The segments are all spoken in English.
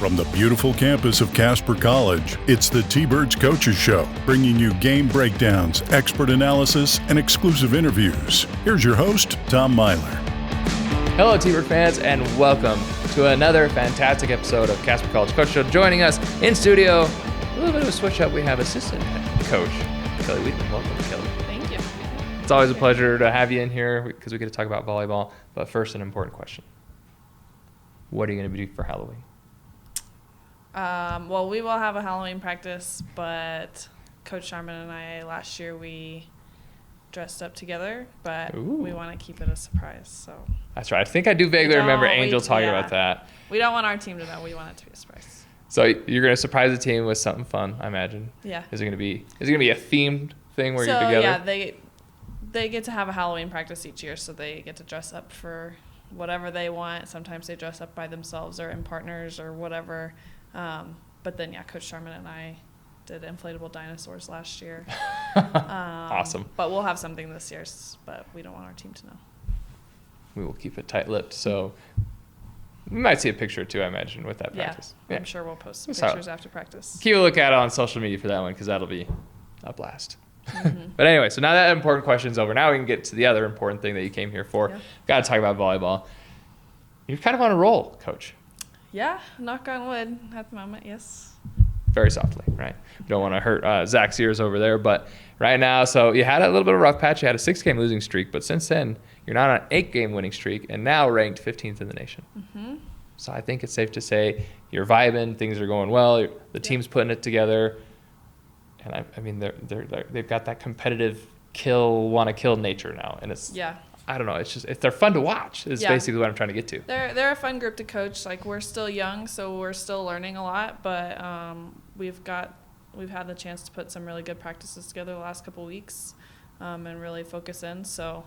From the beautiful campus of Casper College, it's the T-Birds Coaches Show, bringing you game breakdowns, expert analysis, and exclusive interviews. Here's your host, Tom Myler. Hello, T-Bird fans, and welcome to another fantastic episode of Casper College Coach Show. Joining us in studio, a little bit of a switch up, we have assistant coach Kelly Weedman. Welcome, Kelly. Thank you. It's always a pleasure to have you in here because we get to talk about volleyball. But first, an important question. What are you going to do for Halloween? Well, we will have a Halloween practice, but Coach Sharman and I, last year, we dressed up together, but we want to keep it a surprise. So That's right. I think I do vaguely remember Angel talking about that. We don't want our team to know. We want it to be a surprise. So you're going to surprise the team with something fun, I imagine. Yeah. Is it going to be a themed thing where you're together? Yeah, they get to have a Halloween practice each year, so they get to dress up for whatever they want. Sometimes they dress up by themselves or in partners or whatever. But then, Coach Sharman and I did inflatable dinosaurs last year. Awesome. But we'll have something this year, but we don't want our team to know. We will keep it tight-lipped, so we might see a picture or two, I imagine, with that practice. Yeah, I'm sure we'll post some So, pictures after practice. Keep a look at it on social media for that one because that'll be a blast. Mm-hmm. But anyway, so now that important question's over. Now we can get to the other important thing that you came here for. Yeah. Got to talk about volleyball. You're kind of on a roll, Coach. Yeah, knock on wood at the moment, yes. Very softly, right? We don't want to hurt Zach's ears over there. But right now, so you had a little bit of a rough patch. You had a 6-game losing streak. But since then, you're not on an 8-game winning streak and now ranked 15th in the nation. Mm-hmm. So I think it's safe to say you're vibing. Things are going well. The team's putting it together. And I mean, they've got that competitive want to kill nature now. And it's, I don't know, it's just, they're fun to watch is basically what I'm trying to get to. They're a fun group to coach. Like, we're still young, so we're still learning a lot, but we've had the chance to put some really good practices together the last couple weeks and really focus in. So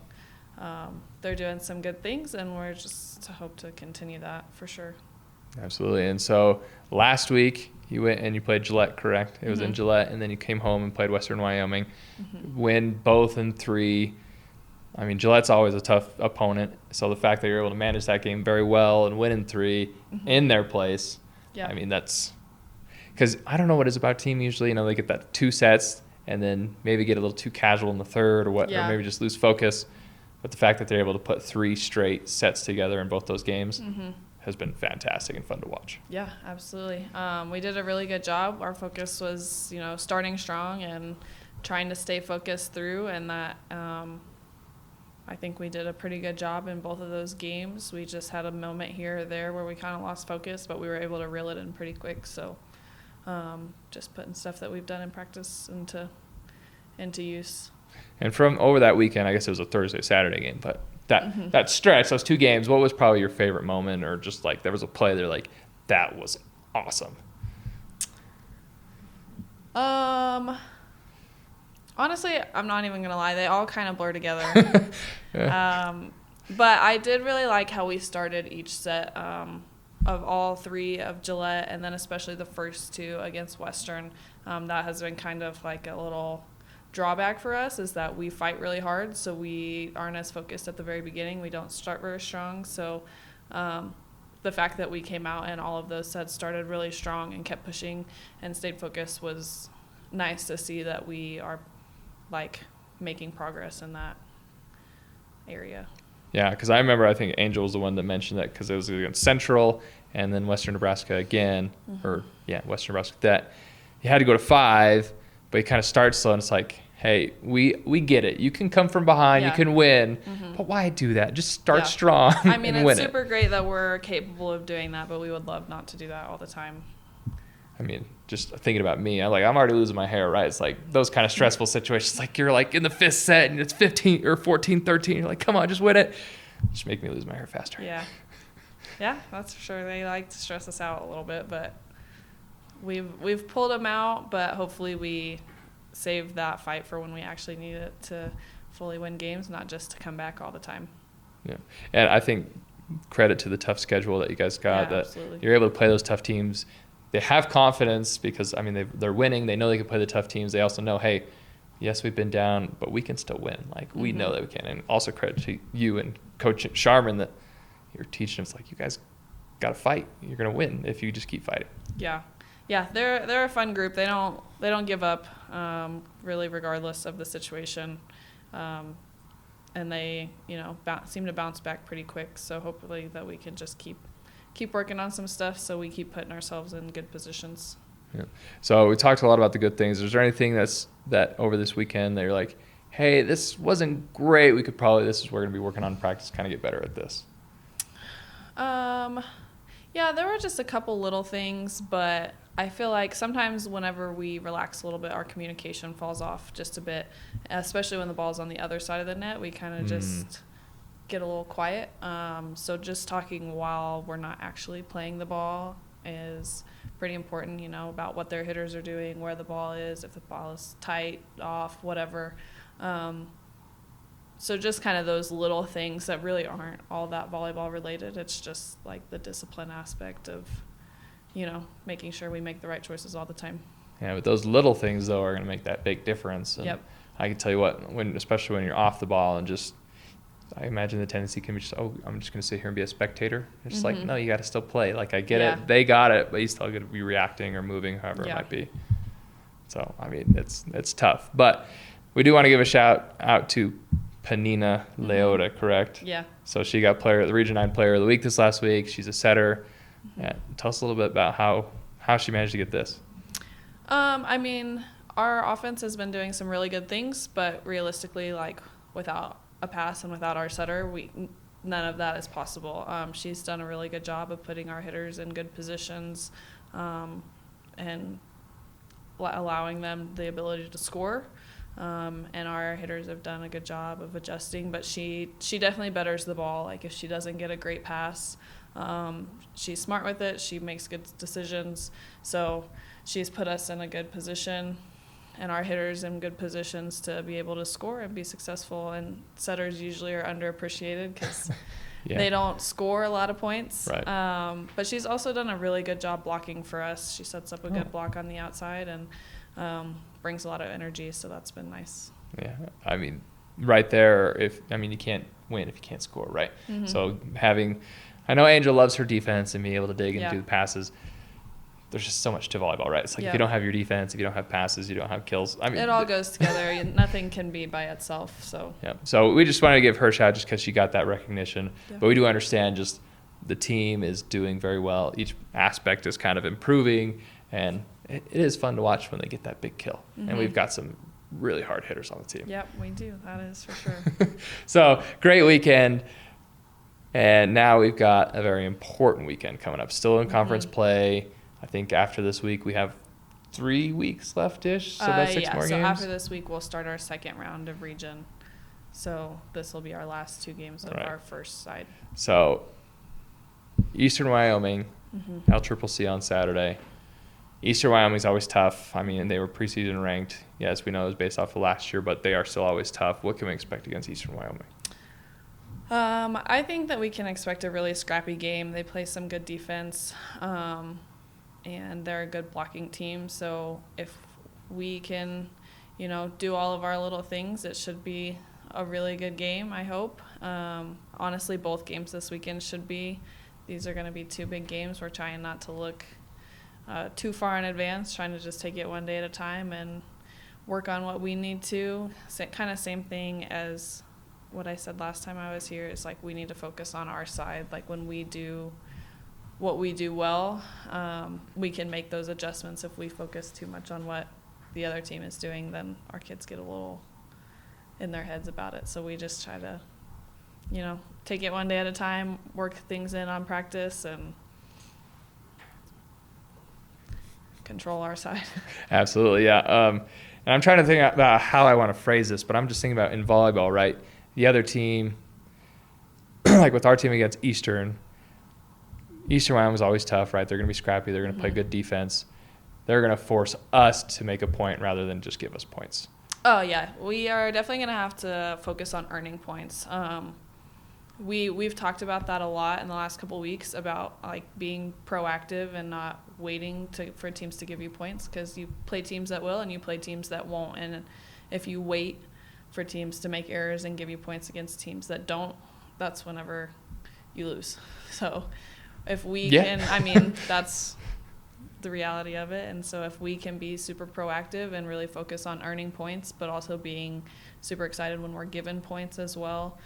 they're doing some good things, and we're just to hope to continue that for sure. Absolutely. And so last week you went and you played Gillette, correct? It was in Gillette, and then you came home and played Western Wyoming. Win both in 3. I mean, Gillette's always a tough opponent, so the fact that you're able to manage that game very well and win in 3 in their place, I mean, that's – because I don't know what it is about team usually. You know, they get that 2 sets and then maybe get a little too casual in the third or maybe just lose focus. But the fact that they're able to put 3 straight sets together in both those games has been fantastic and fun to watch. Yeah, absolutely. We did a really good job. Our focus was, starting strong and trying to stay focused through, and that I think we did a pretty good job in both of those games. We just had a moment here or there where we kind of lost focus, but we were able to reel it in pretty quick. So just putting stuff that we've done in practice into use. And from over that weekend, I guess it was a Thursday-Saturday game, but that stretch, those 2 games, what was probably your favorite moment, or just like there was a play there like, that was awesome? Honestly, I'm not even going to lie. They all kind of blur together. But I did really like how we started each set of all 3 of Gillette, and then especially the first 2 against Western. That has been kind of like a little drawback for us, is that we fight really hard, so we aren't as focused at the very beginning. We don't start very strong. So the fact that we came out and all of those sets started really strong and kept pushing and stayed focused was nice to see that we are making progress in that area. Yeah, because I remember, I think Angel was the one that mentioned that, because it was against Central and then Western Nebraska again, Western Nebraska, that you had to go to 5, but you kind of start slow, and it's like, hey, we get it. You can come from behind, you can win, but why do that? Just start strong. I mean, and it's super great that we're capable of doing that, but we would love not to do that all the time. I mean, just thinking about me, I'm already losing my hair, right? It's like those kind of stressful situations. Like, you're like in the 5th set and it's 15 or 14-13. You're like, come on, just win it. Just make me lose my hair faster. Yeah. Yeah, that's for sure. They like to stress us out a little bit, but we've pulled them out, but hopefully we save that fight for when we actually need it to fully win games, not just to come back all the time. Yeah. And I think credit to the tough schedule that you guys got, that absolutely. You're able to play those tough teams. They have confidence because, I mean, they're winning. They know they can play the tough teams. They also know, hey, yes, we've been down, but we can still win. Like, we know that we can. And also credit to you and Coach Sharman that you're teaching us, like, you guys got to fight. You're going to win if you just keep fighting. Yeah. Yeah, they're a fun group. They don't give up, really, regardless of the situation, and they seem to bounce back pretty quick. So hopefully that we can just keep working on some stuff so we keep putting ourselves in good positions. Yeah. So we talked a lot about the good things. Is there anything that over this weekend that you're like, hey, this wasn't great. This is what we're going to be working on in practice, kind of get better at this? Yeah, there were just a couple little things, but I feel like sometimes whenever we relax a little bit, our communication falls off just a bit, especially when the ball's on the other side of the net. We kind of just get a little quiet. So just talking while we're not actually playing the ball is pretty important, about what their hitters are doing, where the ball is, if the ball is tight, off, whatever. So just kind of those little things that really aren't all that volleyball related. It's just like the discipline aspect of, making sure we make the right choices all the time. Yeah, but those little things, though, are going to make that big difference. And yep. I can tell you what, especially when you're off the ball and I imagine the tendency can be I'm just going to sit here and be a spectator. It's like, no, you got to still play. Like, I get it. They got it, but you still got to be reacting or moving, however it might be. So, I mean, it's tough. But we do want to give a shout out to Panina Leota, correct? Yeah. So she got the Region 9 Player of the Week this last week. She's a setter. Yeah. Tell us a little bit about how she managed to get this. I mean, our offense has been doing some really good things, but realistically, like, without a pass and without our setter, none of that is possible. She's done a really good job of putting our hitters in good positions, and allowing them the ability to score. And our hitters have done a good job of adjusting, but she definitely betters the ball. Like, if she doesn't get a great pass, she's smart with it. She makes good decisions. So she's put us in a good position and our hitters in good positions to be able to score and be successful. And setters usually are underappreciated because they don't score a lot of points. Right. But she's also done a really good job blocking for us. She sets up a good block on the outside and brings a lot of energy, so that's been nice. Yeah, I mean, right there, you can't win if you can't score, right? Mm-hmm. So I know Angel loves her defense and being able to dig and do the passes. There's just so much to volleyball, right? It's like if you don't have your defense, if you don't have passes, you don't have kills. I mean, it all goes together. Nothing can be by itself. So yeah. So we just wanted to give her a shout just because she got that recognition. Yeah. But we do understand just the team is doing very well. Each aspect is kind of improving, and it is fun to watch when they get that big kill. Mm-hmm. And we've got some really hard hitters on the team. Yep, we do. That is for sure. So great weekend. And now we've got a very important weekend coming up. Still in conference play. I think after this week we have 3 weeks left-ish, so that's 6 more games. So after this week we'll start our second round of region. So this will be our last 2 games of our first side. So Eastern Wyoming, LCCC on Saturday. Eastern Wyoming's always tough. I mean, they were preseason ranked. Yes, we know it was based off of last year, but they are still always tough. What can we expect against Eastern Wyoming? I think that we can expect a really scrappy game. They play some good defense, and they're a good blocking team. So if we can, do all of our little things, it should be a really good game, I hope. Honestly, both games this weekend should be. These are going to be 2 big games. We're trying not to look too far in advance, trying to just take it one day at a time and work on what we need to. Kind of same thing as what I said last time I was here. It's like we need to focus on our side. Like when we do what we do well, we can make those adjustments. If we focus too much on what the other team is doing, then our kids get a little in their heads about it. So we just try to, take it one day at a time, work things in on practice, and control our side. Absolutely, yeah. And I'm trying to think about how I want to phrase this, but I'm just thinking about in volleyball, right? The other team, like with our team against Eastern Wyoming was always tough, right? They're going to be scrappy. They're going to play good defense. They're going to force us to make a point rather than just give us points. Oh, yeah. We are definitely going to have to focus on earning points. We've talked about that a lot in the last couple of weeks about like being proactive and not waiting for teams to give you points, because you play teams that will and you play teams that won't. And if you wait for teams to make errors and give you points against teams that don't, that's whenever you lose. So if we Yeah. can, I mean, that's the reality of it. And so if we can be super proactive and really focus on earning points, but also being super excited when we're given points as well,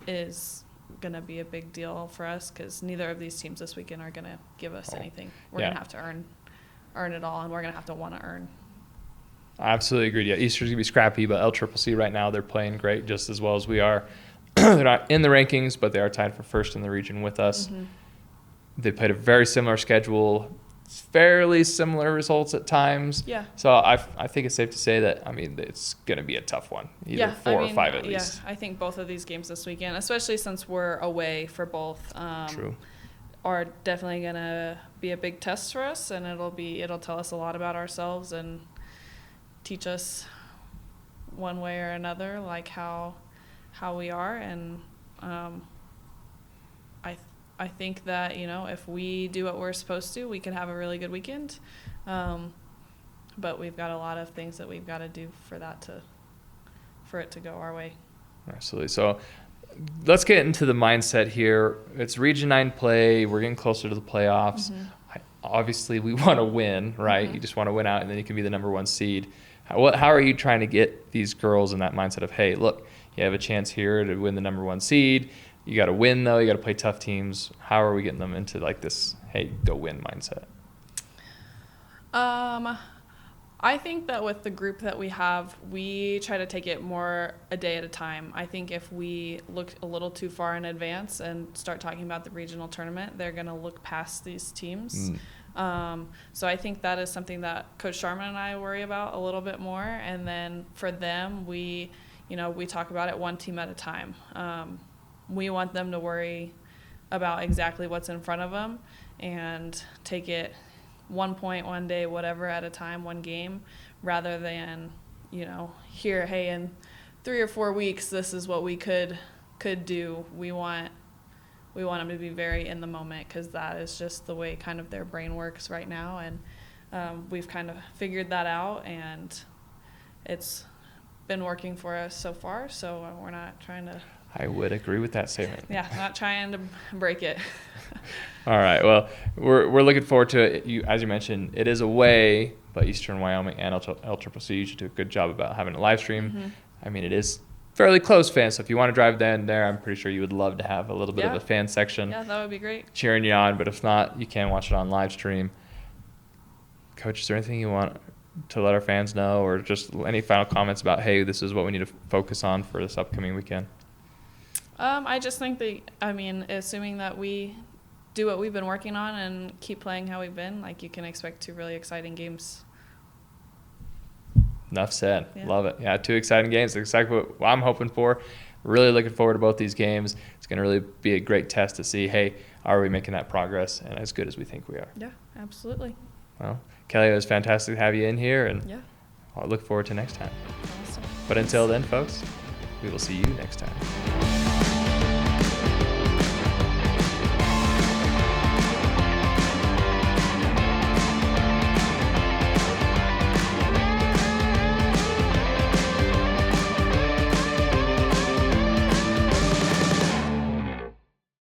is going to be a big deal for us, because neither of these teams this weekend are going to give us anything. We're going to have to earn it all, and we're going to have to want to earn. I absolutely agree. Yeah, Easter's going to be scrappy, but LCCC right now, they're playing great just as well as we are. They're not in the rankings, but they are tied for first in the region with us. Mm-hmm. They played a very similar schedule, fairly similar results at times. Yeah. So I think it's safe to say that, I mean, it's going to be a tough one, either 4 or 5 at least. Yeah, I think both of these games this weekend, especially since we're away for both, True. are definitely going to be a big test for us, and it'll tell us a lot about ourselves and teach us one way or another, like how we are. And I think that, if we do what we're supposed to, we can have a really good weekend. But we've got a lot of things that we've got to do for it to go our way. Absolutely. So let's get into the mindset here. It's Region 9 play. We're getting closer to the playoffs. Mm-hmm. Obviously, we want to win, right? Mm-hmm. You just want to win out, and then you can be the number 1 seed. How are you trying to get these girls in that mindset of, hey, look, you have a chance here to win the number 1 seed. You got to win, though. You got to play tough teams. How are we getting them into like this, hey, go win mindset? I think that with the group that we have, we try to take it more a day at a time. I think if we look a little too far in advance and start talking about the regional tournament, they're going to look past these teams. So I think that is something that Coach Sharman and I worry about a little bit more. And then for them, we talk about it one team at a time. We want them to worry about exactly what's in front of them and take it 1 point, 1 day, whatever at a time, 1 game, rather than, here, hey, in 3 or 4 weeks, this is what we could do. We want them to be very in the moment, because that is just the way kind of their brain works right now. And we've kind of figured that out, and it's been working for us so far. So we're not trying to. I would agree with that statement. Yeah, not trying to break it. All right. Well, we're looking forward to it. As you mentioned, it is away, but Eastern Wyoming and LCCC usually do a good job about having a live stream. Mm-hmm. I mean, it is fairly close fans, so if you want to drive down there, I'm pretty sure you would love to have a little bit of a fan section. Yeah, that would be great. Cheering you on, but if not, you can watch it on live stream. Coach, is there anything you want to let our fans know, or just any final comments about, hey, this is what we need to focus on for this upcoming weekend? I just think that, assuming that we do what we've been working on and keep playing how we've been, like, you can expect 2 really exciting games. Enough said. Yeah. Love it. Yeah, 2 exciting games. Exactly what I'm hoping for. Really looking forward to both these games. It's going to really be a great test to see, hey, are we making that progress and as good as we think we are? Yeah, absolutely. Well, Kelly, it was fantastic to have you in here, and Yeah. I look forward to next time. Awesome. But until then, folks, we will see you next time.